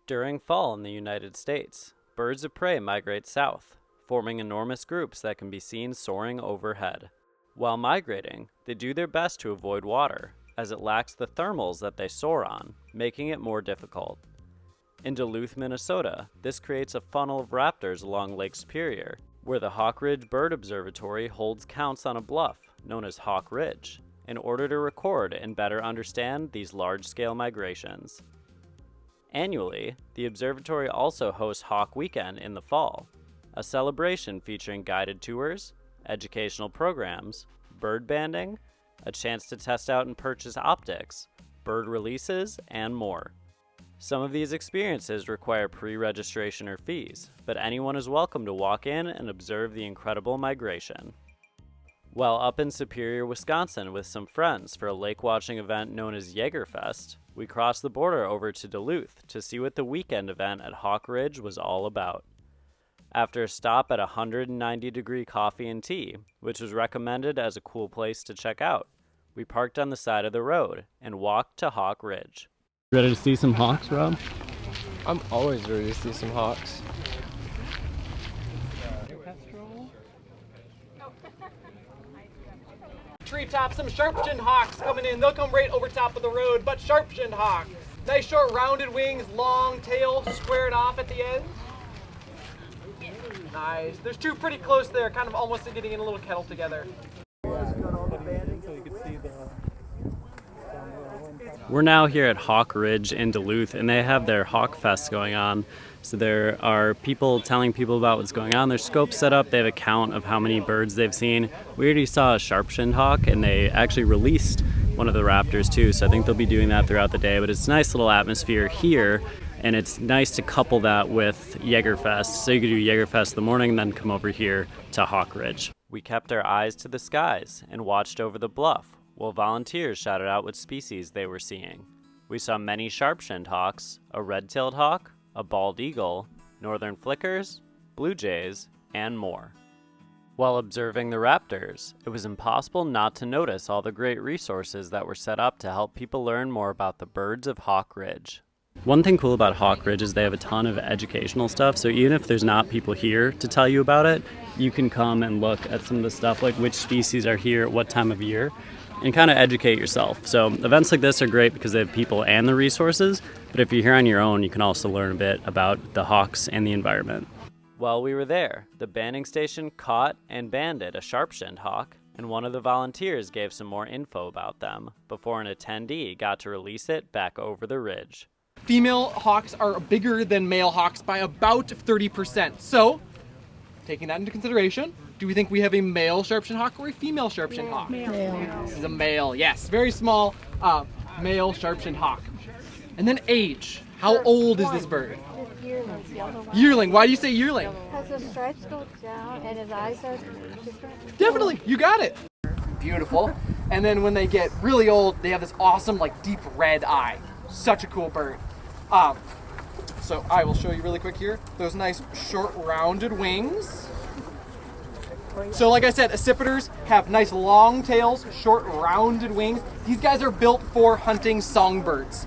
During fall in the United States, birds of prey migrate south, forming enormous groups that can be seen soaring overhead. While migrating, they do their best to avoid water, as it lacks the thermals that they soar on, making it more difficult. In Duluth, Minnesota, this creates a funnel of raptors along Lake Superior, where the Hawk Ridge Bird Observatory holds counts on a bluff, known as Hawk Ridge, in order to record and better understand these large-scale migrations. Annually, the observatory also hosts Hawk Weekend in the fall, a celebration featuring guided tours, educational programs, bird banding, a chance to test out and purchase optics, bird releases, and more. Some of these experiences require pre-registration or fees, but anyone is welcome to walk in and observe the incredible migration. While up in Superior, Wisconsin with some friends for a lake watching event known as Jagerfest, we crossed the border over to Duluth to see what the weekend event at Hawk Ridge was all about. After a stop at 190-degree coffee and tea, which was recommended as a cool place to check out, we parked on the side of the road and walked to Hawk Ridge. Ready to see some hawks, Rob? I'm always ready to see some hawks. Treetop, some sharp-shinned hawks coming in. They'll come right over top of the road, but sharp-shinned hawk. Nice short rounded wings, long tail, squared off at the end. Nice. There's two pretty close there, kind of almost getting in a little kettle together. We're now here at Hawk Ridge in Duluth, and they have their Hawk Fest going on. So there are people telling people about what's going on. There's scopes set up. They have a count of how many birds they've seen. We already saw a Sharp-shinned Hawk, and they actually released one of the raptors too. So I think they'll be doing that throughout the day. But it's a nice little atmosphere here, and it's nice to couple that with Jagerfest. So you could do Jagerfest in the morning and then come over here to Hawk Ridge. We kept our eyes to the skies and watched over the bluff, while volunteers shouted out what species they were seeing. We saw many sharp-shinned hawks, a red-tailed hawk, a bald eagle, northern flickers, blue jays, and more. While observing the raptors, it was impossible not to notice all the great resources that were set up to help people learn more about the birds of Hawk Ridge. One thing cool about Hawk Ridge is they have a ton of educational stuff, so even if there's not people here to tell you about it, you can come and look at some of the stuff like which species are here at what time of year, and kind of educate yourself. So events like this are great because they have people and the resources, but if you're here on your own, you can also learn a bit about the hawks and the environment. While we were there, the banding station caught and banded a sharp-shinned hawk, and one of the volunteers gave some more info about them before an attendee got to release it back over the ridge. Female hawks are bigger than male hawks by about 30%. So, taking that into consideration, do we think we have a male sharp-shinned hawk or a female sharp-shinned hawk? Male. This is a male, yes. Very small male sharp-shinned hawk. And then age. How old is this bird? It's yearling. Yellow one. Yearling. Why do you say yearling? Because the stripes go down and his eyes are different. Definitely. You got it. Beautiful. And then when they get really old, they have this awesome, like, deep red eye. Such a cool bird. So I will show you really quick here. Those nice short rounded wings. So like I said, accipiters have nice long tails, short rounded wings. These guys are built for hunting songbirds.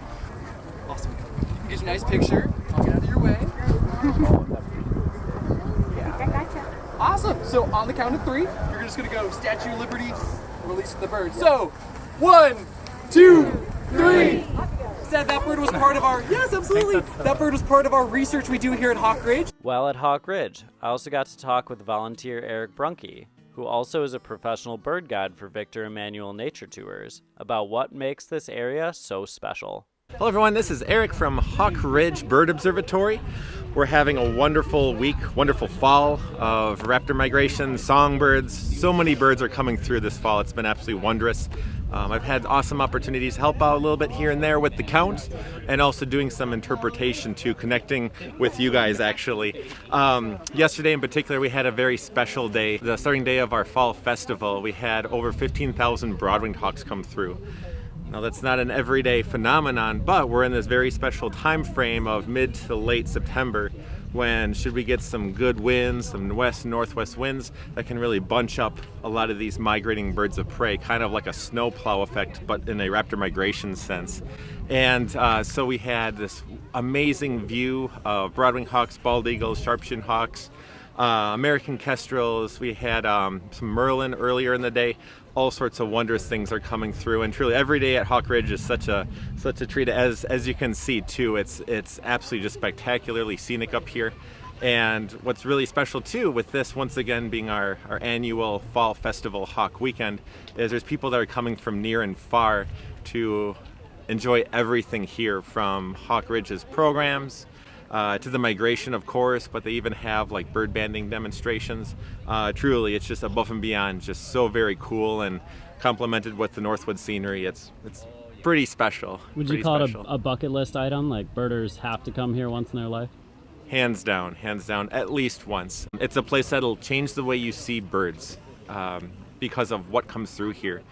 Awesome. Get a nice picture. I'll get out of your way. Awesome. So on the count of 3, you're just gonna go Statue of Liberty, release the bird. So 1, 2, 3. Said that bird was part of our, yes, absolutely. That bird was part of our research we do here at Hawk Ridge. While at Hawk Ridge, I also got to talk with volunteer Eric Brunke, who also is a professional bird guide for Victor Emmanuel Nature Tours, about what makes this area so special. Hello everyone, this is Eric from Hawk Ridge Bird Observatory. We're having a wonderful week, wonderful fall of raptor migration, songbirds. So many birds are coming through this fall. It's been absolutely wondrous. I've had awesome opportunities to help out a little bit here and there with the count, and also doing some interpretation too, connecting with you guys actually. Yesterday in particular, we had a very special day. The starting day of our fall festival, we had over 15,000 broad-winged hawks come through. Now that's not an everyday phenomenon, but we're in this very special time frame of mid to late September when, should we get some good winds, some west northwest winds, that can really bunch up a lot of these migrating birds of prey, kind of like a snowplow effect, but in a raptor migration sense. And so we had this amazing view of broad-winged hawks, bald eagles, sharp-shinned hawks, American Kestrels. We had some Merlin earlier in the day. All sorts of wondrous things are coming through, and truly every day at Hawk Ridge is such a treat. As you can see too, it's absolutely just spectacularly scenic up here. And what's really special too with this, once again being our annual fall festival Hawk weekend, is there's people that are coming from near and far to enjoy everything here, from Hawk Ridge's programs to the migration, of course, but they even have like bird banding demonstrations. Truly, it's just above and beyond, just so very cool, and complemented with the Northwood scenery. It's pretty special. Would you call it a bucket list item? Like birders have to come here once in their life? Hands down, at least once. It's a place that'll change the way you see birds because of what comes through here.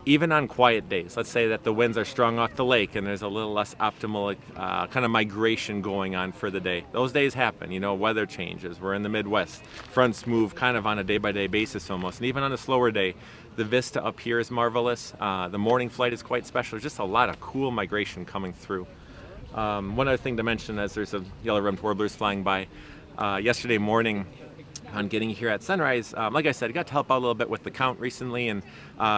Even on quiet days, let's say that the winds are strong off the lake and there's a little less optimal kind of migration going on for the day. Those days happen, you know, weather changes. We're in the Midwest. Fronts move kind of on a day-by-day basis almost. And even on a slower day, the vista up here is marvelous. The morning flight is quite special. There's just a lot of cool migration coming through. One other thing to mention, as there's a yellow-rumped warblers flying by, yesterday morning on getting here at sunrise, like I said, I got to help out a little bit with the count recently, and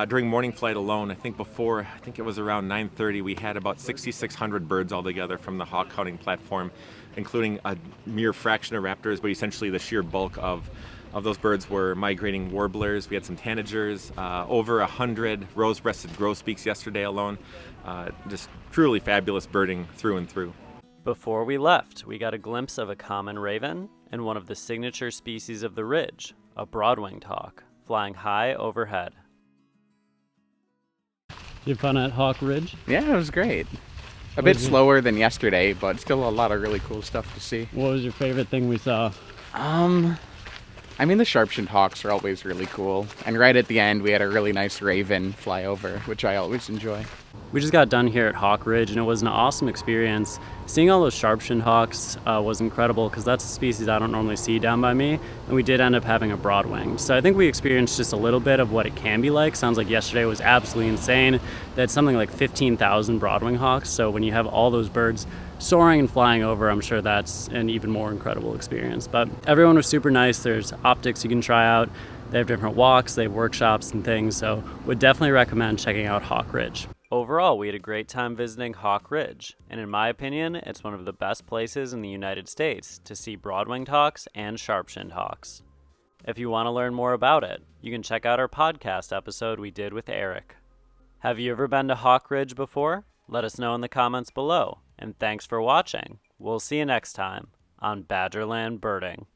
during morning flight alone, I think it was around 9:30, we had about 6,600 birds altogether from the hawk counting platform, including a mere fraction of raptors, but essentially the sheer bulk of those birds were migrating warblers. We had some tanagers, over 100 rose-breasted grosbeaks yesterday alone. Just truly fabulous birding through and through. Before we left, we got a glimpse of a common raven and one of the signature species of the ridge, a broad-winged hawk, flying high overhead. You have fun at Hawk Ridge? Yeah, it was great. A bit slower than yesterday, but still a lot of really cool stuff to see. What was your favorite thing we saw? I mean, the Sharp-shinned Hawks are always really cool. And right at the end, we had a really nice raven fly over, which I always enjoy. We just got done here at Hawk Ridge, and it was an awesome experience. Seeing all those sharp-shinned hawks was incredible, because that's a species I don't normally see down by me, and we did end up having a broad-winged. So I think we experienced just a little bit of what it can be like. Sounds like yesterday was absolutely insane. They had something like 15,000 broad-winged hawks, so when you have all those birds soaring and flying over, I'm sure that's an even more incredible experience. But everyone was super nice. There's optics you can try out. They have different walks, they have workshops and things, so would definitely recommend checking out Hawk Ridge. Overall, we had a great time visiting Hawk Ridge, and in my opinion, it's one of the best places in the United States to see broad-winged hawks and sharp-shinned hawks. If you want to learn more about it, you can check out our podcast episode we did with Eric. Have you ever been to Hawk Ridge before? Let us know in the comments below, and thanks for watching. We'll see you next time on Badgerland Birding.